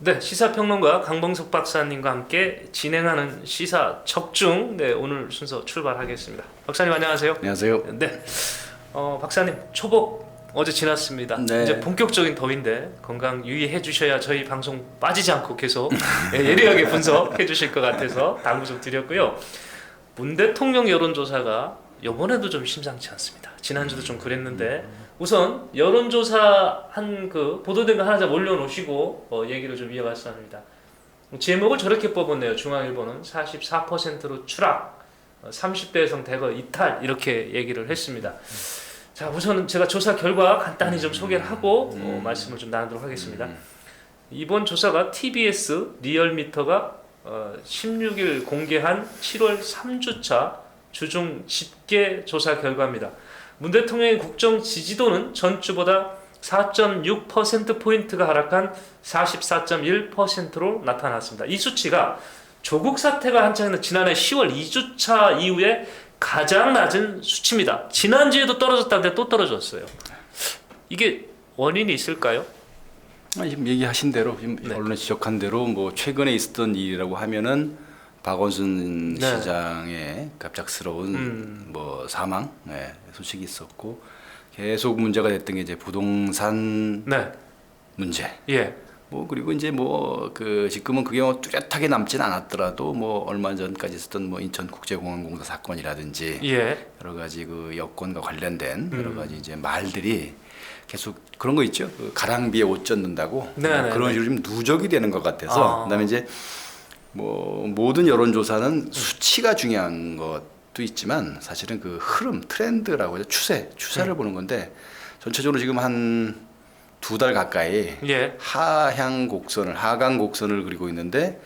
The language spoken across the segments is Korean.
네, 시사평론가 강봉석 박사님과 함께 진행하는 시사 적중. 네, 오늘 순서 출발하겠습니다. 박사님 안녕하세요. 안녕하세요. 네, 박사님 초복 어제 지났습니다. 네. 이제 본격적인 더위인데 건강 유의해 주셔야 저희 방송 빠지지 않고 계속 예리하게 분석해 주실 것 같아서 당부 좀 드렸고요. 문 대통령 여론조사가 이번에도 좀 심상치 않습니다. 지난주도 좀 그랬는데 우선 여론조사 한 그 보도된 거 하나 좀 올려놓으시고 얘기를 좀 이어갈까 합니다. 제목을 저렇게 뽑았네요. 중앙일보는 44%로 추락, 30대 여성 대거 이탈 이렇게 얘기를 했습니다. 자, 우선은 제가 조사 결과 간단히 좀 소개를 하고 말씀을 좀 나누도록 하겠습니다. 이번 조사가 TBS 리얼미터가 16일 공개한 7월 3주차 주중 집계 조사 결과입니다. 문 대통령의 국정 지지도는 전주보다 4.6%포인트가 하락한 44.1%로 나타났습니다. 이 수치가 조국 사태가 한창인 지난해 10월 2주차 이후에 가장 낮은 수치입니다. 지난주에도 떨어졌다는데 또 떨어졌어요. 이게 원인이 있을까요? 지금 얘기하신 대로 지금 네. 언론에 지적한 대로 뭐 최근에 있었던 일이라고 하면은 박원순 네. 시장의 갑작스러운 뭐 사망 소식이 있었고 계속 문제가 됐던 게 이제 부동산 네. 문제. 예. 뭐 그리고 이제 뭐 그 지금은 그게 뭐 뚜렷하게 남진 않았더라도 뭐 얼마 전까지 있었던 뭐 인천국제공항공사 사건이라든지 예. 여러 가지 그 여권과 관련된 여러 가지 이제 말들이 계속 그런 거 있죠. 그 가랑비에 옷 젖는다고 네네네. 그런 식으로 좀 누적이 되는 것 같아서 그다음에 이제 뭐 모든 여론조사는 수치가 중요한 것도 있지만 사실은 그 흐름, 트렌드라고 하죠. 추세를 보는 건데 전체적으로 지금 한 2달 가까이 예. 하강 곡선을 그리고 있는데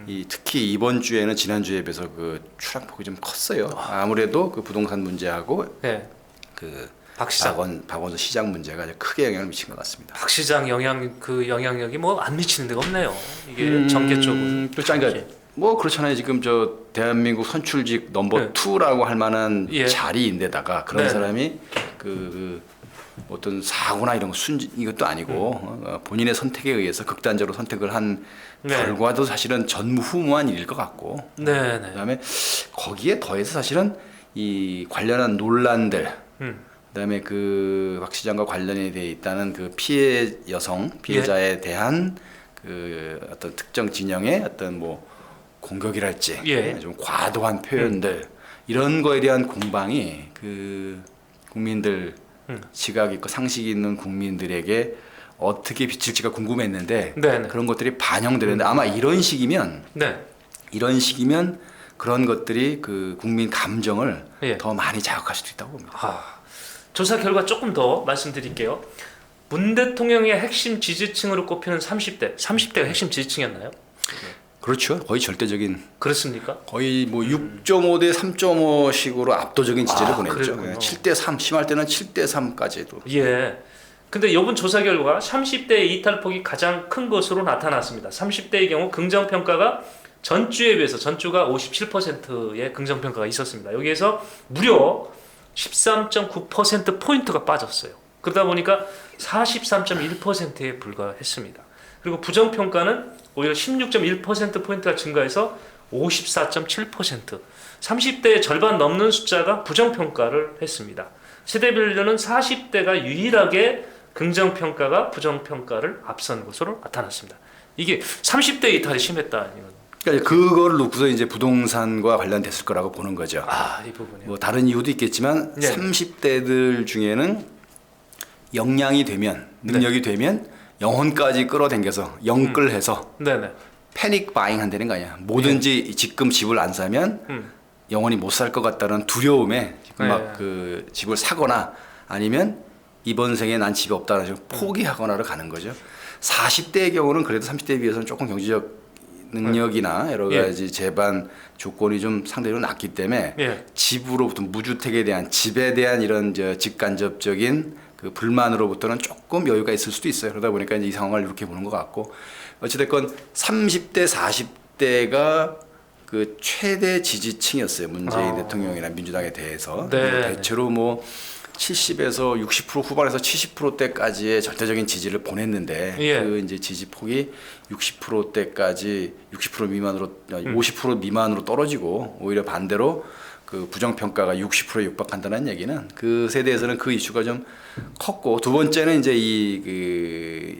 이 특히 이번 주에는 지난 주에 비해서 그 추락폭이 좀 컸어요. 아무래도 그 부동산 문제하고 예. 그 박 시장. 박원순 시장 문제가 크게 영향을 미친 것 같습니다. 박 시장 영향력이 뭐 안 미치는 데가 없네요. 이게 정계 쪽은. 그러니까 뭐 그렇잖아요. 지금 저 대한민국 선출직 넘버 네. 2라고 할 만한 예. 자리인데다가 그런 네. 사람이 그 어떤 사고나 이런 거 이것도 아니고 본인의 선택에 의해서 극단적으로 선택을 한 네. 결과도 사실은 전무후무한 일일 것 같고 네네. 그다음에 거기에 더해서 사실은 이 관련한 논란들 그다음에 그 박 시장과 관련이 돼 있다는 그 피해자에 대한 그 어떤 특정 진영의 어떤 뭐 공격이랄지 예. 좀 과도한 표현들 이런 거에 대한 공방이 그 국민들 지각 있고 상식 있는 국민들에게 어떻게 비칠지가 궁금했는데 네네. 그런 것들이 반영되는데 아마 이런 식이면 네. 그런 것들이 그 국민 감정을 예. 더 많이 자극할 수도 있다고 봅니다. 조사 결과 조금 더 말씀드릴게요. 문 대통령의 핵심 지지층으로 꼽히는 30대가 핵심 지지층이었나요? 그렇죠. 거의 절대적인 그렇습니까? 거의 뭐 6.5 대 3.5식으로 압도적인 지지를 보냈죠. 그랬군요. 7대 3 심할 때는 7대 3까지도. 예. 근데 이번 조사 결과 30대의 이탈폭이 가장 큰 것으로 나타났습니다. 30대의 경우 긍정평가가 전주에 비해서 전주가 57%의 긍정평가가 있었습니다. 여기에서 무려 13.9%포인트가 빠졌어요. 그러다 보니까 43.1%에 불과했습니다. 그리고 부정평가는 오히려 16.1%포인트가 증가해서 54.7%, 30대의 절반 넘는 숫자가 부정평가를 했습니다. 세대별로는 40대가 유일하게 긍정평가가 부정평가를 앞선 것으로 나타났습니다. 이게 30대 이탈이 심했다. 그러니까 그걸 놓고서 이제 부동산과 관련됐을 거라고 보는 거죠. 이 부분이요. 뭐 다른 이유도 있겠지만 네. 30대들 중에는 역량이 되면 능력이 되면 영혼까지 끌어당겨서 영끌해서 네네. 패닉 바잉 한다는 거 아니야. 뭐든지 지금 집을 안 사면 영원히 못 살 것 같다는 두려움에 지금 막 그 집을 사거나 아니면 이번 생에 난 집이 없다는 식으로 포기하거나를 가는 거죠. 40대의 경우는 그래도 30대에 비해서는 조금 경제적 능력이나 여러 가지 재반 조건이 좀 상대적으로 낮기 때문에 집으로부터 무주택에 대한 집에 대한 이런 직간접적인 그 불만으로부터는 조금 여유가 있을 수도 있어요. 그러다 보니까 이제 이 상황을 이렇게 보는 것 같고 어찌됐건 30대, 40대가 그 최대 지지층이었어요. 문재인 대통령이나 민주당에 대해서. 네. 대체로 뭐 70에서 60% 후반에서 70%대까지의 절대적인 지지를 보냈는데 예. 그 이제 지지폭이 60%대까지 60% 미만으로 50% 미만으로 떨어지고 오히려 반대로 그 부정평가가 60%에 육박한다는 얘기는 그 세대에서는 그 이슈가 좀 컸고 두 번째는 이제 이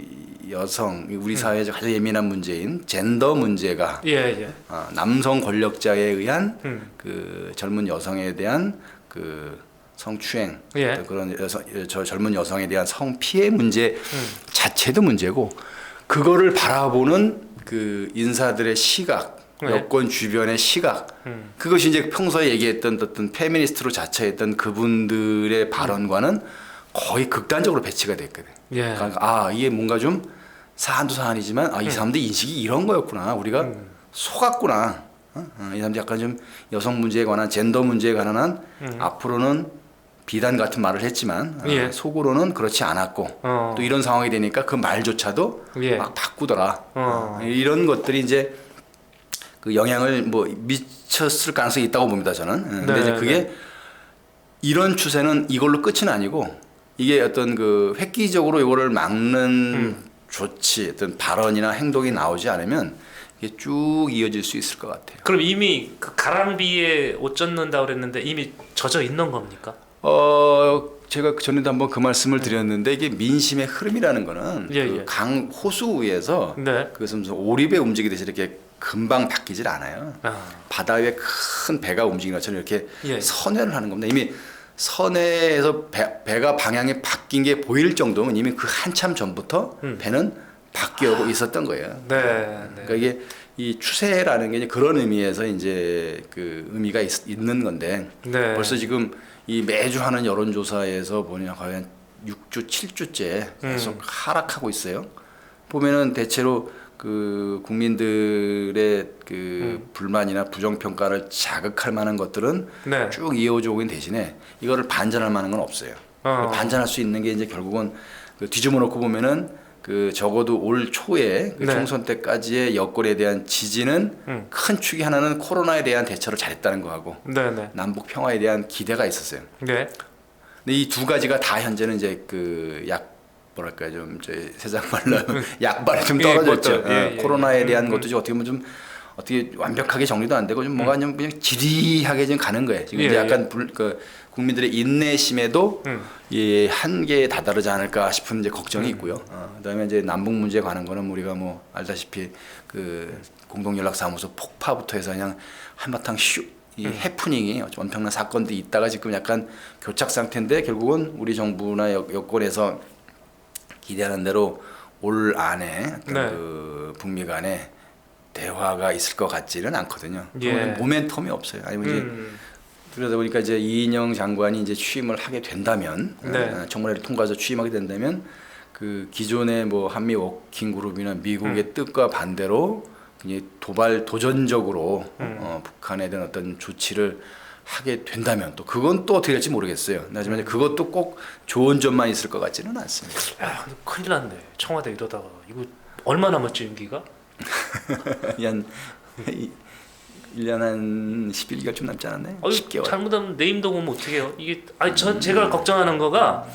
여성 우리 사회에서 가장 예민한 문제인 젠더 문제가 예. 남성 권력자에 의한 그 젊은 여성에 대한 그 성추행 예. 또 그런 저 젊은 여성에 대한 성피해 문제 자체도 문제고 그거를 바라보는 그 인사들의 시각 네. 여권 주변의 시각 그것이 이제 평소에 얘기했던 어떤 페미니스트로 자처했던 그분들의 발언과는 거의 극단적으로 배치가 됐거든. 예. 그러니까 이게 뭔가 좀 사안도 사안이지만 이 사람들 인식이 이런 거였구나. 우리가 속았구나. 이 사람들 약간 좀 여성 문제에 관한 젠더 문제에 관한 앞으로는 비단 같은 말을 했지만 예. 속으로는 그렇지 않았고 또 이런 상황이 되니까 그 말조차도 예. 막 바꾸더라. 이런 것들이 이제 그 영향을 뭐 미쳤을 가능성이 있다고 봅니다 저는. 근데 이제 그게 이런 추세는 이걸로 끝은 아니고 이게 어떤 그 획기적으로 이거를 막는 조치, 어떤 발언이나 행동이 나오지 않으면 이게 쭉 이어질 수 있을 것 같아요. 그럼 이미 그 가랑비에 옷 젖는다 그랬는데 이미 젖어 있는 겁니까? 제가 전에도 한번 그 말씀을 드렸는데 이게 민심의 흐름이라는 거는 예, 그 예. 강 호수 위에서 네. 그것은 무슨 오리배 움직이듯이 이렇게 금방 바뀌질 않아요. 바다 위에 큰 배가 움직이는 것처럼 이렇게 예. 선회를 하는 겁니다. 이미 선회에서 배가 방향이 바뀐 게 보일 정도면 이미 그 한참 전부터 배는 바뀌어 있었던 거예요. 네. 그러니까 이게 이 추세라는 게 이제 그런 의미에서 이제 그 의미가 있는 건데 네. 벌써 지금 이 매주 하는 여론조사에서 보면 거의 한 6주, 7주째 계속 하락하고 있어요. 보면은 대체로 그 국민들의 그 불만이나 부정평가를 자극할 만한 것들은 네. 쭉 이어오고 있는 대신에 이거를 반전할 만한 건 없어요. 반전할 수 있는 게 이제 결국은 그 뒤집어 놓고 보면은 그 적어도 올 초에 그 네. 총선 때까지의 여권에 대한 지지는 큰 축이 하나는 코로나에 대한 대처를 잘했다는 거하고 네. 남북 평화에 대한 기대가 있었어요. 네. 근데 이 두 가지가 다 현재는 이제 그 뭐랄까 좀 세상 말로 약발이 좀 떨어졌죠. 예. 코로나에 대한 것도 좀 어떻게 보면 좀 어떻게 완벽하게 정리도 안 되고 좀 뭐가 좀 그냥 지리하게 좀 가는 거예요. 지금 이제 약간 그 국민들의 인내심에도 이 한계에 다다르지 않을까 싶은 이제 걱정이 있고요. 그다음에 이제 남북 문제에 관한 거는 우리가 뭐 알다시피 그 공동연락사무소 폭파부터 해서 그냥 한바탕 이 해프닝이 엄청난 사건들이 있다가 지금 약간 교착 상태인데 결국은 우리 정부나 여권에서 기대하는 대로 올 안에 어떤 네. 그 북미 간에 대화가 있을 것 같지는 않거든요. 예. 모멘텀이 없어요. 아니면 이제 그러다 보니까 이제 이인영 장관이 이제 취임을 하게 된다면 네. 청문회를 통과해서 취임하게 된다면 그 기존의 뭐 한미 워킹 그룹이나 미국의 뜻과 반대로 굉장히 도전적으로 북한에 대한 어떤 조치를 하게 된다면 또 그건 또 어떻게 될지 모르겠어요. 하지만 그것도 꼭 좋은 점만 있을 것 같지는 않습니다. 야, 근데 큰일 났네. 청와대 이러다가 이거 얼마 남았지 임기가? 한 1년 한 11개월 좀 남지 않았나요? 10개월. 잘못하면 내임동 오면 어떡해요? 이게 제가 걱정하는 거가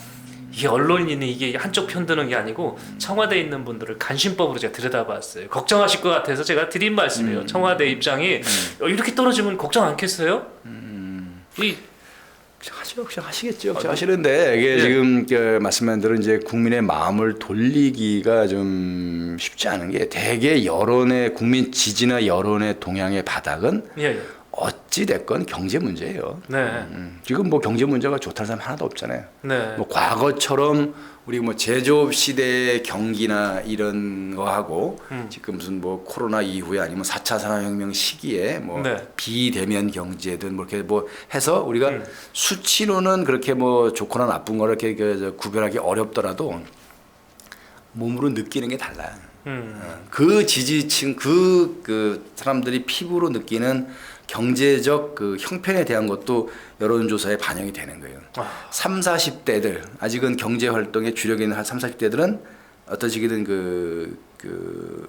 이게 언론인이 이게 한쪽 편드는 게 아니고 청와대에 있는 분들을 간신법으로 제가 들여다봤어요. 걱정하실 것 같아서 제가 드린 말씀이에요. 청와대 입장이 이렇게 떨어지면 걱정 않겠어요? 하시겠죠. 하시는데 이게 지금 그 말씀한 대로 이제 국민의 마음을 돌리기가 좀 쉽지 않은 게 대개 여론의 국민 지지나 여론의 동향의 바닥은 어찌 됐건 경제 문제예요. 네. 지금 뭐 경제 문제가 좋다는 사람 하나도 없잖아요. 네. 뭐 과거처럼 우리 뭐 제조업 시대의 경기나 이런 거하고 지금 무슨 뭐 코로나 이후에 아니면 4차 산업혁명 시기에 뭐 비대면 경제든 뭐 이렇게 뭐 해서 우리가 수치로는 그렇게 뭐 좋거나 나쁜 거를 이렇게 구별하기 어렵더라도 몸으로 느끼는 게 달라요. 그 지지층 그 사람들이 피부로 느끼는 경제적 그 형편에 대한 것도 여론조사에 반영이 되는 거예요. 3, 40대들 아직은 경제 활동에 주력이 있는 한 3, 40대들은 어떤 식이든 그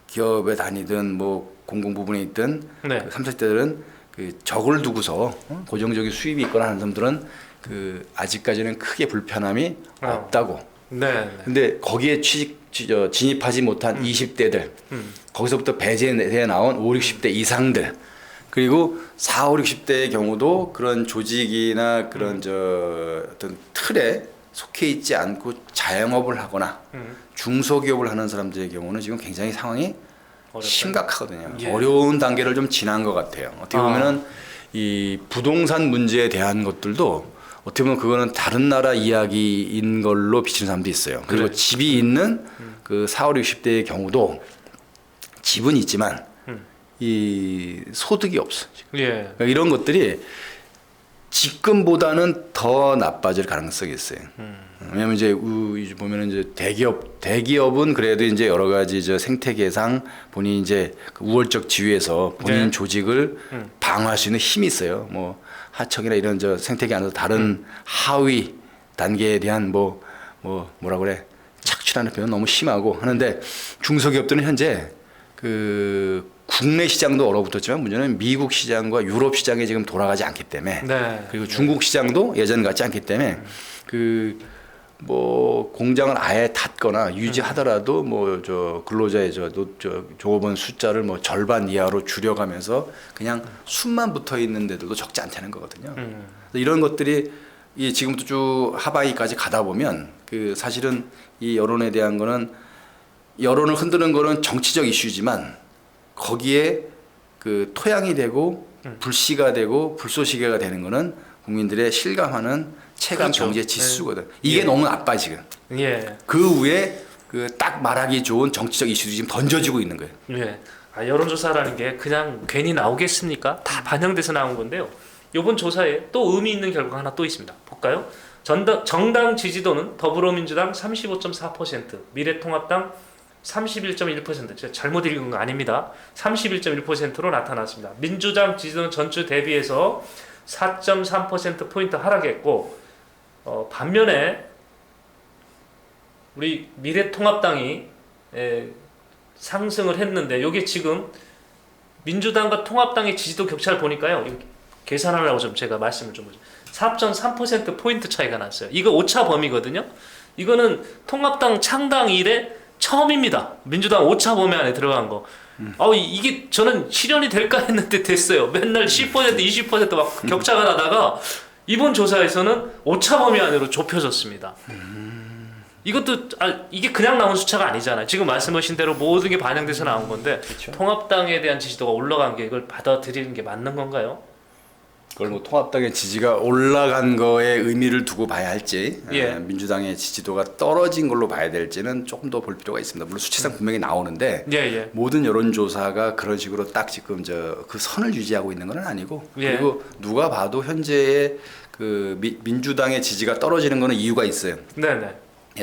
기업에 다니든 뭐 공공 부분에 있든 그 3, 40대들은 그 적을 두고서 고정적인 수입이 있거나 하는 사람들은 그 아직까지는 크게 불편함이 없다고. 네. 근데 거기에 진입하지 못한 20대들, 거기서부터 배제해 나온 5, 60대 이상들, 그리고 4, 5, 60대의 경우도 그런 조직이나 그런 어떤 틀에 속해 있지 않고 자영업을 하거나 중소기업을 하는 사람들의 경우는 지금 굉장히 상황이 어렵다. 심각하거든요. 예. 어려운 단계를 좀 지난 것 같아요. 어떻게 보면은 이 부동산 문제에 대한 것들도 어떻게 보면 그거는 다른 나라 이야기인 걸로 비치는 사람도 있어요. 그리고 그래. 집이 있는 그 4, 5, 60대의 경우도 집은 있지만 이 소득이 없어. 예. 그러니까 이런 것들이 직금보다는 더 나빠질 가능성이 있어요. 왜냐면 이제 보면은 이제 대기업은 그래도 이제 여러 가지 생태계상 본인 이제 그 우월적 지위에서 본인 네. 조직을 방어할 수 있는 힘이 있어요. 뭐 하청이나 이런 생태계 안에서 다른 하위 단계에 대한 뭐라 그래 착취라는 표현 너무 심하고 하는데 중소기업들은 현재 그 국내 시장도 얼어붙었지만 문제는 미국 시장과 유럽 시장이 지금 돌아가지 않기 때문에 네. 그리고 중국 시장도 예전 같지 않기 때문에 그 뭐 공장을 아예 닫거나 유지하더라도 뭐 근로자의 종업원 숫자를 뭐 절반 이하로 줄여가면서 그냥 숨만 붙어 있는 데들도 적지 않다는 거거든요. 이런 것들이 이 지금부터 쭉 하반기까지 가다 보면 그 사실은 이 여론에 대한 거는 여론을 흔드는 거는 정치적 이슈지만 거기에 그 토양이 되고 불씨가 되고 불쏘시개가 되는 거는 국민들의 실감하는 체감 그렇죠. 경제 지수거든. 이게 예. 너무 나빠 지금. 예. 그 위에 그 딱 말하기 좋은 정치적 이슈들이 지금 던져지고 있는 거예요. 예. 여론조사라는 게 그냥 괜히 나오겠습니까? 다 반영돼서 나온 건데요. 이번 조사에 또 의미 있는 결과가 하나 또 있습니다. 볼까요? 정당 지지도는 더불어민주당 35.4%, 미래통합당 31.1%. 제가 잘못 읽은 거 아닙니다. 31.1%로 나타났습니다. 민주당 지지도는 전주 대비해서 4.3%포인트 하락했고 반면에 우리 미래통합당이 상승을 했는데 이게 지금 민주당과 통합당의 지지도 격차를 보니까요. 이거 계산하려고 좀 제가 말씀을 좀 4.3%포인트 차이가 났어요. 이거 오차 범위거든요. 이거는 통합당 창당 이래 처음입니다. 민주당 오차 범위 안에 들어간 거. 이게 저는 실현이 될까 했는데 됐어요. 맨날 10% 20%막 격차가 나다가 이번 조사에서는 오차 범위 안으로 좁혀졌습니다. 이것도 이게 그냥 나온 숫자가 아니잖아요. 지금 말씀하신 대로 모든 게 반영돼서 나온 건데 그렇죠. 통합당에 대한 지지도가 올라간 게 이걸 받아들이는 게 맞는 건가요? 그걸 뭐 통합당의 지지가 올라간 거에 의미를 두고 봐야 할지 예. 민주당의 지지도가 떨어진 걸로 봐야 될지는 조금 더 볼 필요가 있습니다. 물론 수치상 분명히 나오는데 예. 모든 여론조사가 그런 식으로 딱 지금 그 선을 유지하고 있는 건 아니고 예. 그리고 누가 봐도 현재의 그 민주당의 지지가 떨어지는 거는 이유가 있어요. 네네.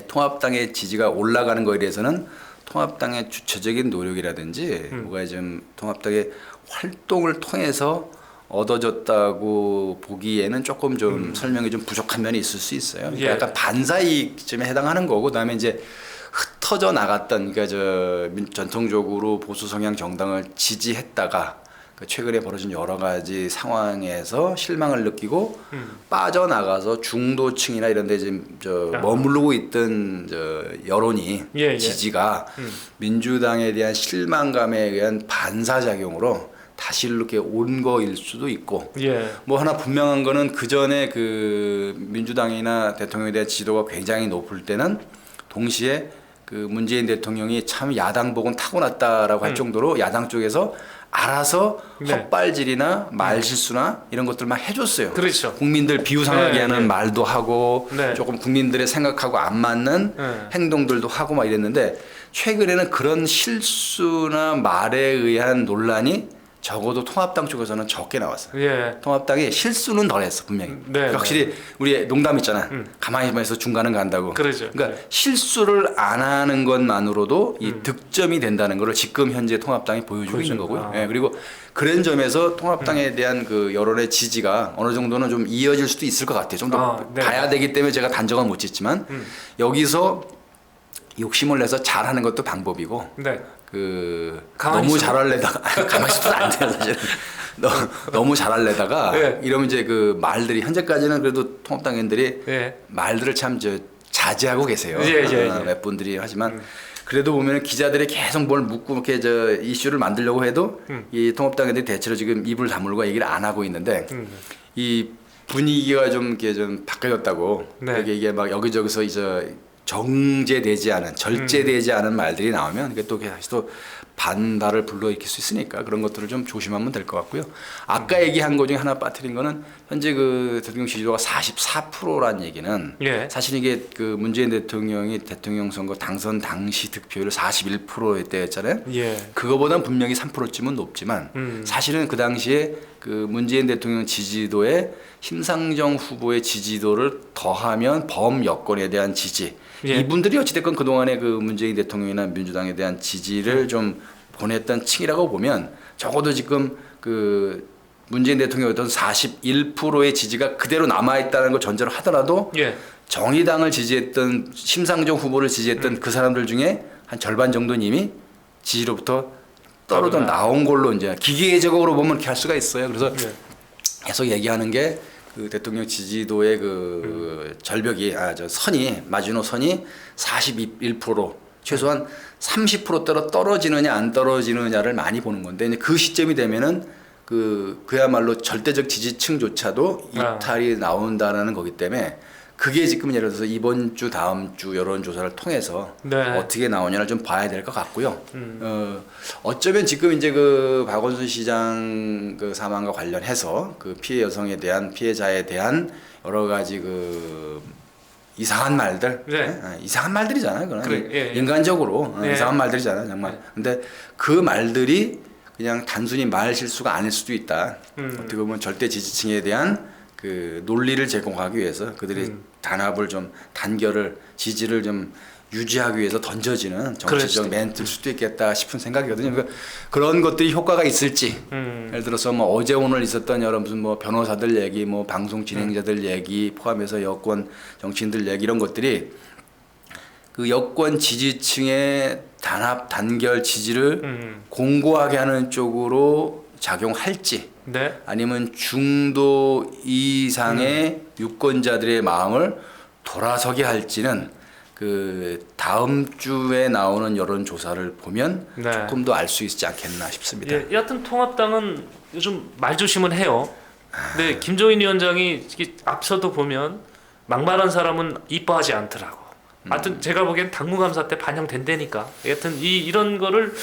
통합당의 지지가 올라가는 거에 대해서는 통합당의 주체적인 노력이라든지 뭐가 좀 통합당의 활동을 통해서 얻어졌다고 보기에는 조금 좀 설명이 좀 부족한 면이 있을 수 있어요. 그러니까 예. 약간 반사이익쯤에 해당하는 거고, 그다음에 이제 흩어져 나갔던, 그러니까 전통적으로 보수 성향 정당을 지지했다가 최근에 벌어진 여러 가지 상황에서 실망을 느끼고 빠져나가서 중도층이나 이런 데 지금 머무르고 있던 여론이 예. 지지가 민주당에 대한 실망감에 의한 반사작용으로 다시 이렇게 온 거일 수도 있고 예. 뭐 하나 분명한 거는 그 전에 그 민주당이나 대통령에 대한 지도가 굉장히 높을 때는 동시에 그 문재인 대통령이 참 야당복은 타고났다라고 할 정도로 야당 쪽에서 알아서 네. 헛발질이나 말실수나 이런 것들 막 해줬어요. 그렇죠. 국민들 비우상하게 네, 하는 네. 말도 하고 네. 조금 국민들의 생각하고 안 맞는 행동들도 하고 막 이랬는데 최근에는 그런 실수나 말에 의한 논란이 적어도 통합당 쪽에서는 적게 나왔어요. 예. 통합당이 실수는 덜했어 분명히. 네, 그러니까 확실히 우리 농담 있잖아. 가만히만 있어 중간은 간다고. 그러죠. 그러니까 실수를 안 하는 것만으로도 이 득점이 된다는 것을 지금 현재 통합당이 보여주고 그렇죠. 있는 거고요. 아. 예, 그리고 그런 점에서 통합당에 대한 그 여론의 지지가 어느 정도는 좀 이어질 수도 있을 것 같아요. 좀 더 네. 봐야 되기 때문에 제가 단정은 못 짓지만 여기서 욕심을 내서 잘하는 것도 방법이고 네. 그 가만히 너무 있어도- 잘하려다가 가만히 있어도 안 돼요 사실은. 너무 잘할래다가 네. 이러면 이제 그 말들이 현재까지는 그래도 통합당원들이 예. 말들을 참 자제하고 계세요. 예. 몇 분들이 하지만 그래도 보면은 기자들이 계속 뭘 묻고 이렇게 이슈를 만들려고 해도 이 통합당원들이 대체로 지금 입을 다물고 얘기를 안 하고 있는데 이 분위기가 좀 이렇게 좀 바뀌었다고. 네. 이게 막 여기저기서 이제 정제되지 않은 절제되지 않은 말들이 나오면 이게 또 다시 또 반발을 불러일으킬 수 있으니까 그런 것들을 좀 조심하면 될 것 같고요. 아까 얘기한 거 중에 하나 빠뜨린 거는 현재 그 대통령 지지도가 44%란 얘기는 예. 사실 이게 그 문재인 대통령이 대통령 선거 당선 당시 득표율 41%였잖아요. 예. 그거보다는 분명히 3%쯤은 높지만 사실은 그 당시에 그 문재인 대통령 지지도에 심상정 후보의 지지도를 더하면 범여권에 대한 지지. 예. 이분들이 어찌됐건 그동안에 그 문재인 대통령이나 민주당에 대한 지지를 좀 보냈던 층이라고 보면 적어도 지금 그 문재인 대통령의 어떤 41%의 지지가 그대로 남아있다는 걸 전제로 하더라도 예. 정의당을 지지했던 심상정 후보를 지지했던 그 사람들 중에 한 절반 정도는 이미 지지로부터 떨어져 나온 걸로 이제 기계적으로 보면 이렇게 할 수가 있어요. 그래서 예. 계속 얘기하는 게 그 대통령 지지도의 그 절벽이 선이 마지노 선이 41% 최소한 30% 떨어지느냐 안 떨어지느냐를 많이 보는 건데 이제 그 시점이 되면은 그야말로 절대적 지지층조차도 이탈이 나온다라는 거기 때문에 그게 지금 예를 들어서 이번 주 다음 주 여론조사를 통해서 네. 어떻게 나오냐를 좀 봐야 될 것 같고요. 어쩌면 지금 이제 그 박원순 시장 그 사망과 관련해서 그 피해 여성에 대한 피해자에 대한 여러 가지 그 이상한 말들, 네. 이상한 말들이잖아요. 그건 그래, 예. 인간적으로 예. 이상한 말들이잖아요, 정말. 근데 그 말들이 그냥 단순히 말 실수가 아닐 수도 있다. 어떻게 보면 절대 지지층에 대한 그 논리를 제공하기 위해서 그들이 단합을 좀 단결을 지지를 좀 유지하기 위해서 던져지는 정치적 멘트일 수도 있겠다 싶은 생각이거든요. 그러니까 그런 것들이 효과가 있을지. 예를 들어서 뭐 어제 오늘 있었던 여러 무슨 뭐 변호사들 얘기, 뭐 방송 진행자들 얘기 포함해서 여권 정치인들 얘기 이런 것들이 그 여권 지지층의 단합 단결 지지를 공고하게 하는 쪽으로 작용할지. 네. 아니면 중도 이상의 유권자들의 마음을 돌아서게 할지는 그 다음 주에 나오는 여론조사를 보면 네. 조금 더 알 수 있지 않겠나 싶습니다. 예, 여하튼 통합당은 요즘 말조심은 해요. 근데 김종인 위원장이 앞서도 보면 막말한 사람은 이뻐하지 않더라고. 하여튼 제가 보기엔 당무감사 때 반영된다니까. 여하튼 이런 거를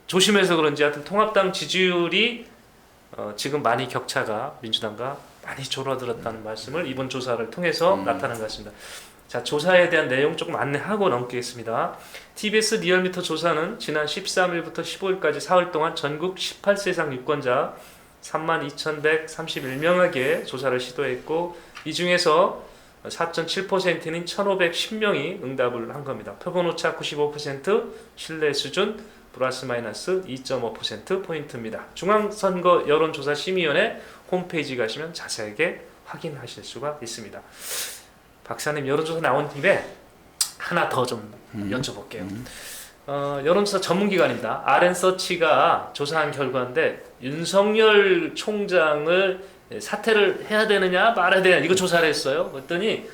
조심해서 그런지 하여튼 통합당 지지율이 지금 많이 격차가 민주당과 많이 줄어들었다는 말씀을 이번 조사를 통해서 나타난 것 같습니다. 자, 조사에 대한 내용 조금 안내하고 넘기겠습니다. TBS 리얼미터 조사는 지난 13일부터 15일까지 사흘 동안 전국 18세 이상 유권자 32,131명에게 조사를 시도했고 이 중에서 4.7%인 1,510명이 응답을 한 겁니다. 표본 오차 95%, 신뢰 수준 플러스 마이너스 2.5%포인트입니다. 중앙선거 여론조사심의위원회 홈페이지 가시면 자세하게 확인하실 수가 있습니다. 박사님 여론조사 나온 김에 하나 더 좀 여쭤볼게요. 여론조사 전문기관입니다. RN서치가 조사한 결과인데 윤석열 총장을 사퇴를 해야 되느냐 말아야 되느냐 이거 조사를 했어요. 그랬더니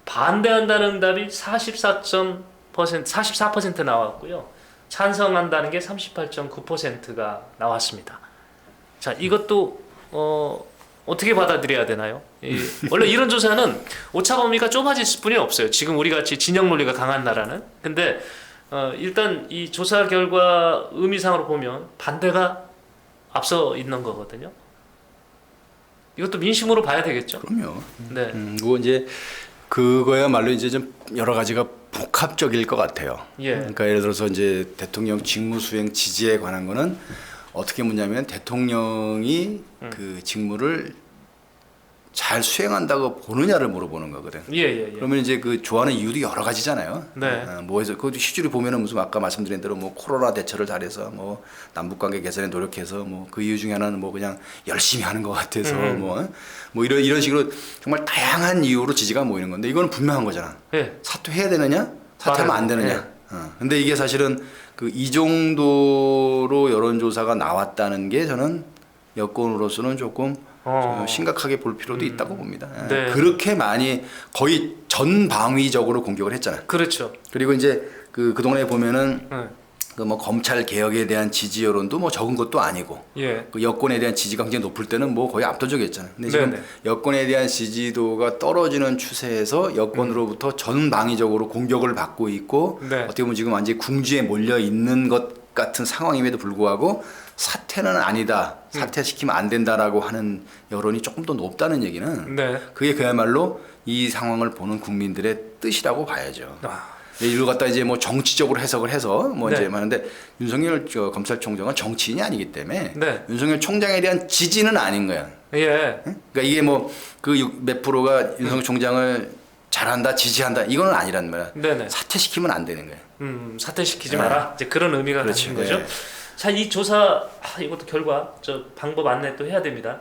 반대한다는 응답이 44% 나왔고요. 찬성한다는 게 38.9%가 나왔습니다. 자, 이것도 어떻게 받아들여야 되나요? 원래 이런 조사는 오차 범위가 좁아질 수뿐이 없어요. 지금 우리 같이 진영 논리가 강한 나라는. 근데 일단 이 조사 결과 의미상으로 보면 반대가 앞서 있는 거거든요. 이것도 민심으로 봐야 되겠죠? 그럼요. 네. 그거 이제 그거야말로 이제 좀 여러 가지가 복합적일 것 같아요. 예. 그러니까 예를 들어서 이제 대통령 직무수행 지지에 관한 거는 어떻게 묻냐면 대통령이 그 직무를 잘 수행한다고 보느냐를 물어보는 거거든. 예. 그러면 이제 그 좋아하는 이유도 여러 가지잖아요. 네. 뭐 해서 그 실제로 보면은 무슨 아까 말씀드린 대로 뭐 코로나 대처를 잘해서 뭐 남북관계 개선에 노력해서 뭐 그 이유 중에 하나는 뭐 그냥 열심히 하는 것 같아서 뭐 이런 식으로 정말 다양한 이유로 지지가 모이는 건데 이거는 분명한 거잖아. 예. 사퇴해야 되느냐? 사퇴하면 안 되느냐? 근데 이게 사실은 그 이 정도로 여론조사가 나왔다는 게 저는 여권으로서는 조금 심각하게 볼 필요도 있다고 봅니다. 네. 그렇게 많이 거의 전방위적으로 공격을 했잖아요. 그렇죠. 그리고 이제 그동안에 보면은 네. 그 뭐 검찰 개혁에 대한 지지 여론도 뭐 적은 것도 아니고 예. 그 여권에 대한 지지가 굉장히 높을 때는 뭐 거의 압도적이었잖아요. 근데 지금 네네. 여권에 대한 지지도가 떨어지는 추세에서 여권으로부터 전방위적으로 공격을 받고 있고 네. 어떻게 보면 지금 완전히 궁지에 몰려 있는 것 같은 상황임에도 불구하고 사퇴는 아니다, 사퇴시키면 안 된다라고 하는 여론이 조금 더 높다는 얘기는 네. 그게 그야말로 이 상황을 보는 국민들의 뜻이라고 봐야죠. 이걸 갖다 이제 뭐 정치적으로 해석을 해서 뭐 네. 이제 하는데 윤석열 검찰총장은 정치인이 아니기 때문에 네. 윤석열 총장에 대한 지지는 아닌 거야. 예. 응? 그러니까 이게 뭐 그 몇 프로가 윤석열 총장을 잘한다, 지지한다 이거는 아니란 말이야. 네네. 사퇴시키면 안 되는 거야. 사퇴시키지 마라. 이제 그런 의미가 그렇지. 가진 거죠. 네. 자, 이 조사 이것도 결과 방법 안내 또 해야 됩니다.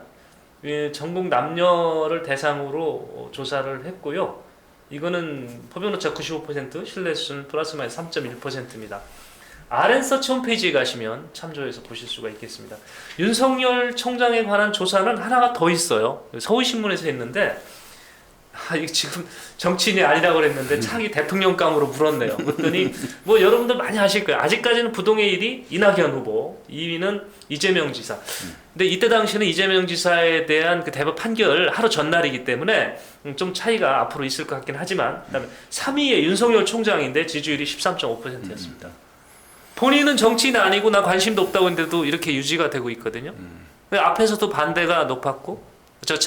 전국 남녀를 대상으로 조사를 했고요. 이거는 법용오차 95%, 신뢰수는 플러스 마이너스 3.1%입니다. RN서치 홈페이지에 가시면 참조해서 보실 수가 있겠습니다. 윤석열 총장에 관한 조사는 하나가 더 있어요. 서울신문에서 했는데 이게 지금 정치인이 아니라고 그랬는데 차기 대통령감으로 물었네요. 그랬더니 뭐 여러분들 많이 아실 거예요. 아직까지는 부동의 1위 이낙연 후보, 2위는 이재명 지사. 근데 이때 당시는 이재명 지사에 대한 그 대법 판결 하루 전날이기 때문에 좀 차이가 앞으로 있을 것 같긴 하지만 그다음에 3위에 윤석열 총장인데 지지율이 13.5%였습니다. 본인은 정치인 아니고 나 관심도 없다고 했는데도 이렇게 유지가 되고 있거든요. 앞에서도 반대가 높았고 저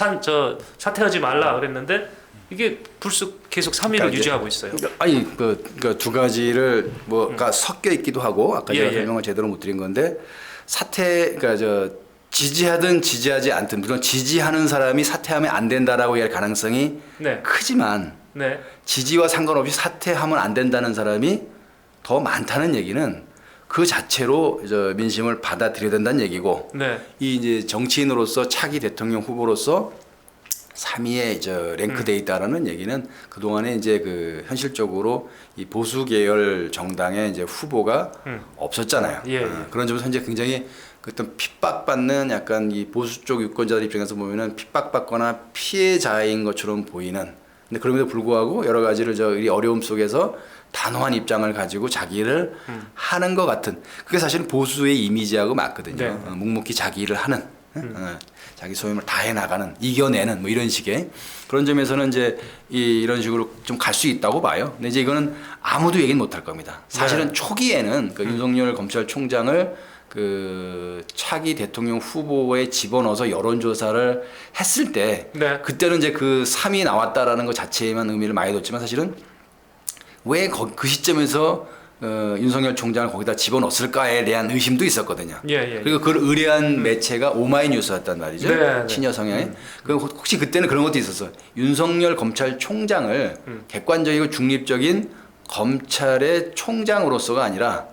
사퇴하지 말라 그랬는데 이게 불쑥 계속 3위를 그러니까 유지하고 있어요. 아니 그 두 가지를 뭐가 섞여 있기도 하고 아까 제가 설명을 제대로 못 드린 건데 사퇴 그러니까 지지하든 지지하지 않든 물론 지지하는 사람이 사퇴하면 안 된다라고 할 가능성이 네. 크지만 네. 지지와 상관없이 사퇴하면 안 된다는 사람이 더 많다는 얘기는 그 자체로 민심을 받아들여야 된다는 얘기고 네. 이 이제 정치인으로서 차기 대통령 후보로서 3위에 랭크돼 있다라는 얘기는 그 동안에 이제 그 현실적으로 이 보수 계열 정당의 이제 후보가 없었잖아요. 예. 그런 점에서 현재 굉장히 어떤 핍박받는 약간 이 보수 쪽 유권자들 입장에서 보면은 핍박받거나 피해자인 것처럼 보이는. 근데 그럼에도 불구하고 여러 가지를 이 어려움 속에서 단호한 입장을 가지고 자기를 하는 것 같은. 그게 사실은 보수의 이미지하고 맞거든요. 네. 묵묵히 자기 일을 하는. 자기 소임을 다해 나가는, 이겨내는 뭐 이런 식의 그런 점에서는 이제 이런 식으로 좀 갈 수 있다고 봐요. 근데 이제 이거는 아무도 얘기는 못할 겁니다. 사실은 네. 초기에는 그 윤석열 검찰총장을 그 차기 대통령 후보에 집어넣어서 여론조사를 했을 때 네. 그때는 이제 그 3위 나왔다라는 것 자체에만 의미를 많이 뒀지만 사실은 왜 그 시점에서 윤석열 총장을 거기다 집어넣었을까에 대한 의심도 있었거든요. 예. 그리고 그걸 의뢰한 매체가 오마이뉴스였단 말이죠. 네. 친여 성향의. 그 혹시 그때는 그런 것도 있었어. 윤석열 검찰총장을 객관적이고 중립적인 검찰의 총장으로서가 아니라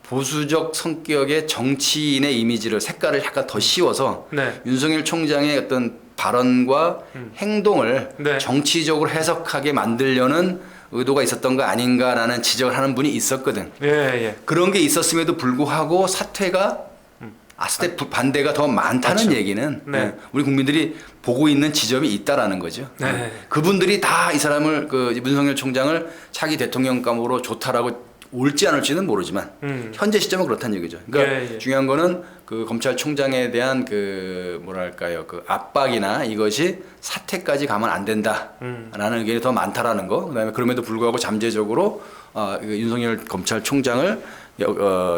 보수적 성격의 정치인의 이미지를 색깔을 약간 더 씌워서 네. 윤석열 총장의 어떤 발언과 행동을 네. 정치적으로 해석하게 만들려는 의도가 있었던 거 아닌가라는 지적을 하는 분이 있었거든. 예. 그런 게 있었음에도 불구하고 사퇴가 사퇴 반대가 더 많다는 맞죠. 얘기는 네. 우리 국민들이 보고 있는 지점이 있다라는 거죠. 네. 그분들이 다 이 사람을 윤석열 총장을 차기 대통령감으로 좋다라고 올지 안 올지는 모르지만 현재 시점은 그렇다는 얘기죠. 그러니까 예. 중요한 거는 그 검찰총장에 대한 그 뭐랄까요 그 압박이나 이것이 사퇴까지 가면 안 된다라는 의견이 더 많다라는 거. 그다음에 그럼에도 불구하고 잠재적으로 윤석열 검찰총장을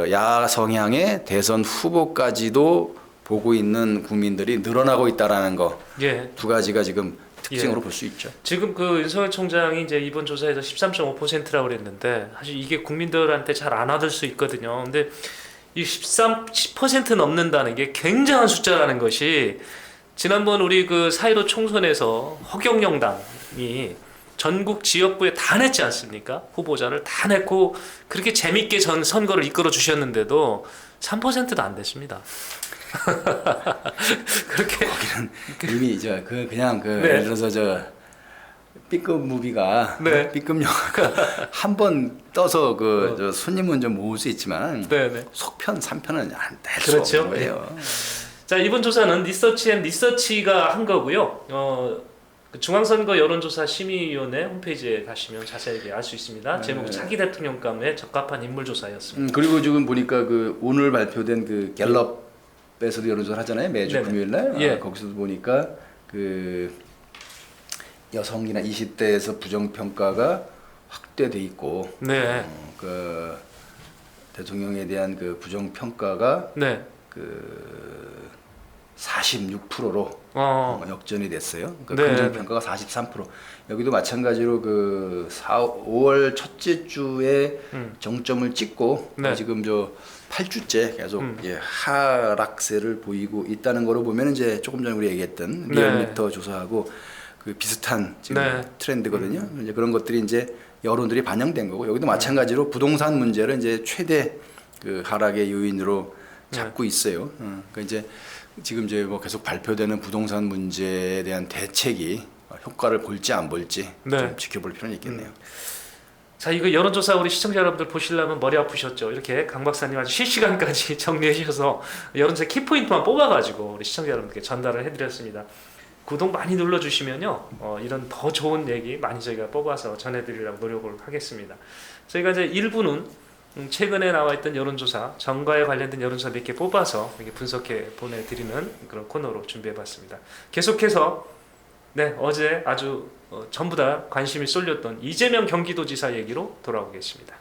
야성향의 대선 후보까지도 보고 있는 국민들이 늘어나고 있다라는 거. 예. 두 가지가 지금 특징으로 예. 볼 수 있죠. 지금 그 윤석열 총장이 이제 이번 조사에서 13.5%라고 그랬는데 사실 이게 국민들한테 잘 안 와닿을 수 있거든요. 근데 이 10% 넘는다는 게 굉장한 숫자라는 것이 지난번 우리 그 4.15 총선에서 허경영당이 전국 지역구에 다 냈지 않습니까? 후보자를 다 냈고 그렇게 재밌게 선거를 이끌어 주셨는데도 3%도 안 됐습니다. 그렇게 거기는 이미 그냥 네. 예를 들어서 B급 무비가 네. B급 영화가 한 번 떠서 손님은 좀 모을 수 있지만 네네. 속편 3편은 안 될 수 그렇죠. 없는 거예요. 자, 이번 조사는 리서치가 한 거고요. 그 중앙선거 여론조사 심의위원회 홈페이지에 가시면 자세하게 알 수 있습니다. 네. 제목 차기 대통령감에 적합한 인물조사였습니다. 그리고 지금 보니까 그 오늘 발표된 그 갤럽에서도 여론조사 하잖아요. 매주 네네. 금요일 날. 예. 거기서도 보니까 그 여성이나 20대에서 부정평가가 확대돼 있고 네. 그 대통령에 대한 그 부정평가가 네. 그 46%로 역전이 됐어요. 그러니까 네, 긍정평가가 43%. 여기도 마찬가지로 그 5월 첫째 주에 정점을 찍고 네. 지금 저 8주째 계속 예, 하락세를 보이고 있다는 거로 보면 이제 조금 전에 우리 얘기했던 네. 리얼미터 조사하고 그 비슷한 지금 네. 트렌드거든요. 이제 그런 것들이 이제 여론들이 반영된 거고 여기도 마찬가지로 부동산 문제를 이제 최대 그 하락의 요인으로 잡고 있어요. 그러니까 이제 지금 이제 뭐 계속 발표되는 부동산 문제에 대한 대책이 효과를 볼지 안 볼지 네. 좀 지켜볼 필요는 있겠네요. 자, 이거 여론조사 우리 시청자 여러분들 보시려면 머리 아프셨죠? 이렇게 강 박사님 아주 실시간까지 정리해 주셔서 여론조사 키포인트만 뽑아가지고 우리 시청자 여러분들께 전달을 해드렸습니다. 구독 많이 눌러주시면요, 이런 더 좋은 얘기 많이 저희가 뽑아서 전해드리려고 노력을 하겠습니다. 저희가 이제 1부는 최근에 나와 있던 여론조사, 정가에 관련된 여론조사 몇 개 뽑아서 이렇게 분석해 보내드리는 그런 코너로 준비해봤습니다. 계속해서 네, 어제 아주 전부 다 관심이 쏠렸던 이재명 경기도지사 얘기로 돌아오겠습니다.